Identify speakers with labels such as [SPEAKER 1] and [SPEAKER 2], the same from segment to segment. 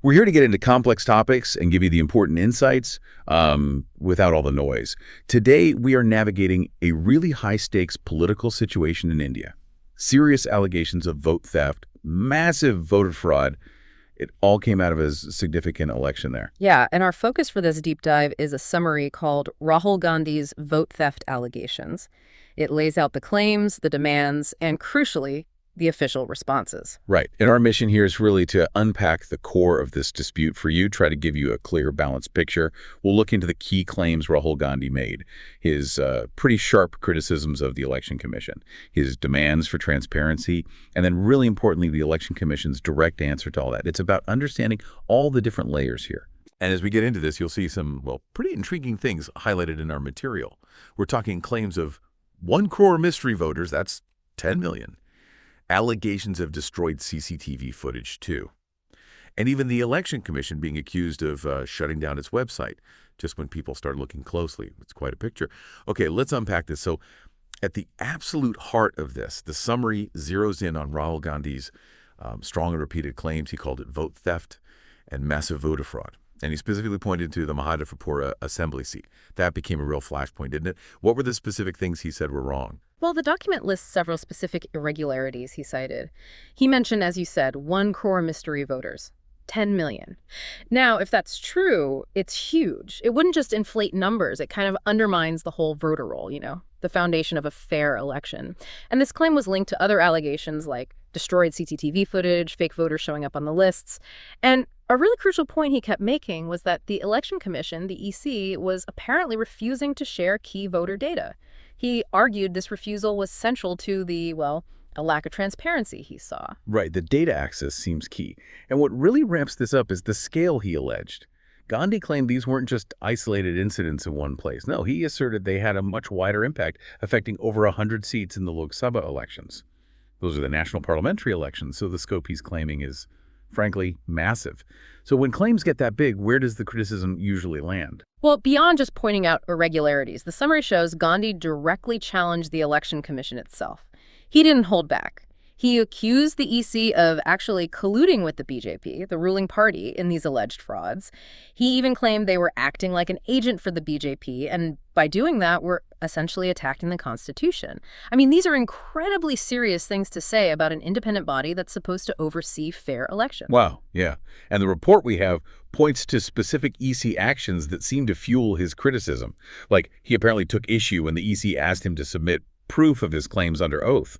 [SPEAKER 1] We're here to get into complex topics and give you the important insights without all the noise. Today, we are navigating a really high-stakes political situation in India. Serious allegations of vote theft, massive voter fraud. It all came out of a significant election there.
[SPEAKER 2] Yeah, and our focus for this deep dive is a summary called Rahul Gandhi's vote theft allegations. It lays out the claims, the demands, and crucially, the official responses.
[SPEAKER 1] Right. And our mission here is really to unpack the core of this dispute for you, try to give you a clear, balanced picture. We'll look into the key claims Rahul Gandhi made, his pretty sharp criticisms of the Election Commission, his demands for transparency, and then really importantly, the Election Commission's direct answer to all that. It's about understanding all the different layers here.
[SPEAKER 3] And as we get into this, you'll see some, well, pretty intriguing things highlighted in our material. We're talking claims of 1 crore mystery voters, that's 10 million. Allegations of destroyed CCTV footage, too. And even the Election Commission being accused of shutting down its website just when people start looking closely. It's quite a picture. Okay, let's unpack this. So at the absolute heart of this, the summary zeroes in on Rahul Gandhi's strong and repeated claims. He called it vote theft and massive voter fraud. And he specifically pointed to the Mahadevapura assembly seat. That became a real flashpoint, didn't it? What were the specific things he said were wrong?
[SPEAKER 2] Well, the document lists several specific irregularities he cited. He mentioned, as you said, 1 crore mystery voters, 10 million. Now, if that's true, it's huge. It wouldn't just inflate numbers. It kind of undermines the whole voter roll, the foundation of a fair election. And this claim was linked to other allegations like destroyed CCTV footage, fake voters showing up on the lists. And a really crucial point he kept making was that the Election Commission, the EC, was apparently refusing to share key voter data. He argued this refusal was central to the, a lack of transparency he saw.
[SPEAKER 1] Right, the data access seems key. And what really ramps this up is the scale he alleged. Gandhi claimed these weren't just isolated incidents in one place. No, he asserted they had a much wider impact, affecting over 100 seats in the Lok Sabha elections. Those are the national parliamentary elections, so the scope he's claiming is, frankly, massive. So when claims get that big, where does the criticism usually land?
[SPEAKER 2] Well, beyond just pointing out irregularities, the summary shows Gandhi directly challenged the Election Commission itself. He didn't hold back. He accused the EC of actually colluding with the BJP, the ruling party, in these alleged frauds. He even claimed they were acting like an agent for the BJP, and by doing that, were essentially attacking the Constitution. I mean, these are incredibly serious things to say about an independent body that's supposed to oversee fair elections.
[SPEAKER 1] Wow, yeah. And the report we have points to specific EC actions that seem to fuel his criticism. Like, he apparently took issue when the EC asked him to submit proof of his claims under oath.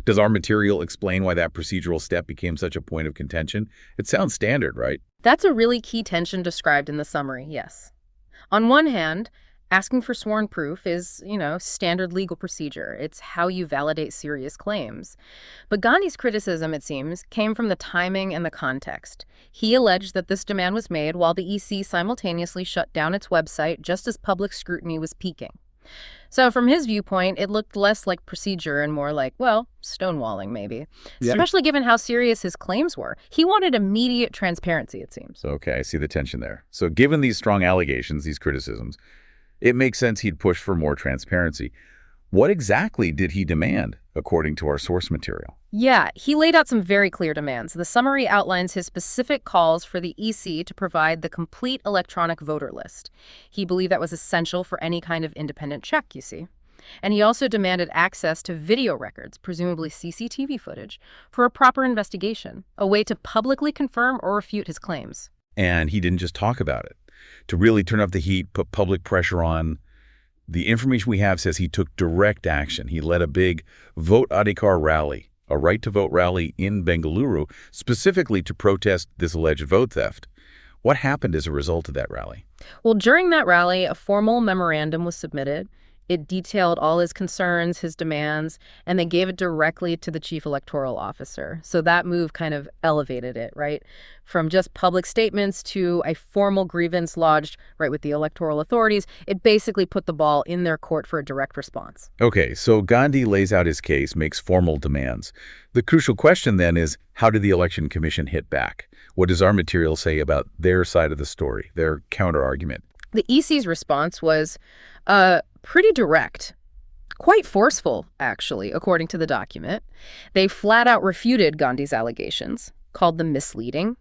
[SPEAKER 1] Does our material explain why that procedural step became such a point of contention? It sounds standard, right?
[SPEAKER 2] That's a really key tension described in the summary, yes. On one hand, asking for sworn proof is, standard legal procedure. It's how you validate serious claims. But Gandhi's criticism, it seems, came from the timing and the context. He alleged that this demand was made while the EC simultaneously shut down its website just as public scrutiny was peaking. So from his viewpoint, it looked less like procedure and more like, stonewalling maybe, especially given how serious his claims were. He wanted immediate transparency, it seems.
[SPEAKER 1] Okay, I see the tension there. So given these strong allegations, these criticisms, it makes sense he'd push for more transparency. What exactly did he demand, according to our source material?
[SPEAKER 2] Yeah, he laid out some very clear demands. The summary outlines his specific calls for the EC to provide the complete electronic voter list. He believed that was essential for any kind of independent check, you see. And he also demanded access to video records, presumably CCTV footage, for a proper investigation, a way to publicly confirm or refute his claims.
[SPEAKER 1] And he didn't just talk about it. To really turn up the heat, put public pressure on, the information we have says he took direct action. He led a big Vote Adhikar rally, a right-to-vote rally in Bengaluru, specifically to protest this alleged vote theft. What happened as a result of that rally?
[SPEAKER 2] Well, during that rally, a formal memorandum was submitted. It detailed all his concerns, his demands, and they gave it directly to the chief electoral officer. So that move kind of elevated it, right? From just public statements to a formal grievance lodged right with the electoral authorities, it basically put the ball in their court for a direct response.
[SPEAKER 1] Okay, so Gandhi lays out his case, makes formal demands. The crucial question then is, how did the Election Commission hit back? What does our material say about their side of the story, their counter-argument?
[SPEAKER 2] The EC's response was pretty direct, quite forceful, actually, according to the document. They flat out refuted Gandhi's allegations, called them misleading,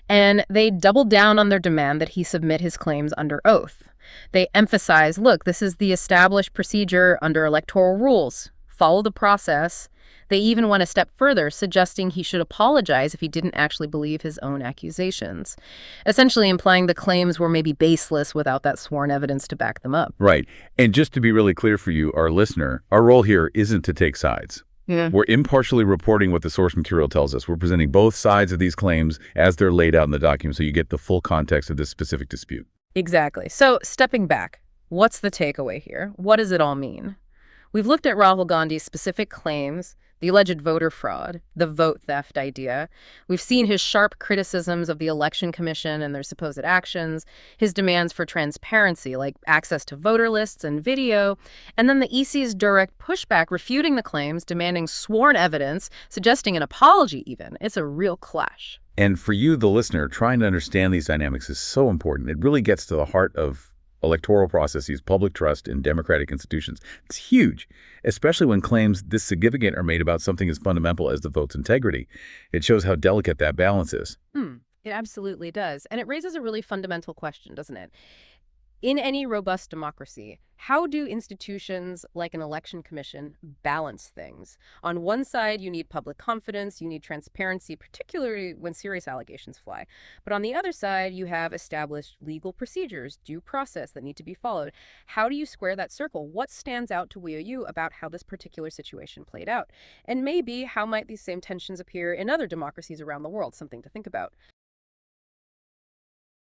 [SPEAKER 2] And they doubled down on their demand that he submit his claims under oath. They emphasized, look, this is the established procedure under electoral rules. Follow the process. They even went a step further, suggesting he should apologize if he didn't actually believe his own accusations, essentially implying the claims were maybe baseless without that sworn evidence to back them up.
[SPEAKER 1] Right. And just to be really clear for you, our listener, our role here isn't to take sides.
[SPEAKER 2] Yeah.
[SPEAKER 1] We're impartially reporting what the source material tells us. We're presenting both sides of these claims as they're laid out in the document so you get the full context of this specific dispute.
[SPEAKER 2] Exactly. So stepping back, what's the takeaway here? What does it all mean? We've looked at Rahul Gandhi's specific claims, the alleged voter fraud, the vote theft idea. We've seen his sharp criticisms of the Election Commission and their supposed actions, his demands for transparency, like access to voter lists and video, and then the EC's direct pushback refuting the claims, demanding sworn evidence, suggesting an apology even. It's a real clash.
[SPEAKER 1] And for you, the listener, trying to understand these dynamics is so important. It really gets to the heart of electoral processes, public trust in democratic institutions. It's huge, especially when claims this significant are made about something as fundamental as the vote's integrity. It shows how delicate that balance is.
[SPEAKER 2] It absolutely does. And it raises a really fundamental question, doesn't it? In any robust democracy, how do institutions like an election commission balance things? On one side, you need public confidence, you need transparency, particularly when serious allegations fly. But on the other side, you have established legal procedures, due process that need to be followed. How do you square that circle? What stands out to you about how this particular situation played out? And maybe how might these same tensions appear in other democracies around the world? Something to think about.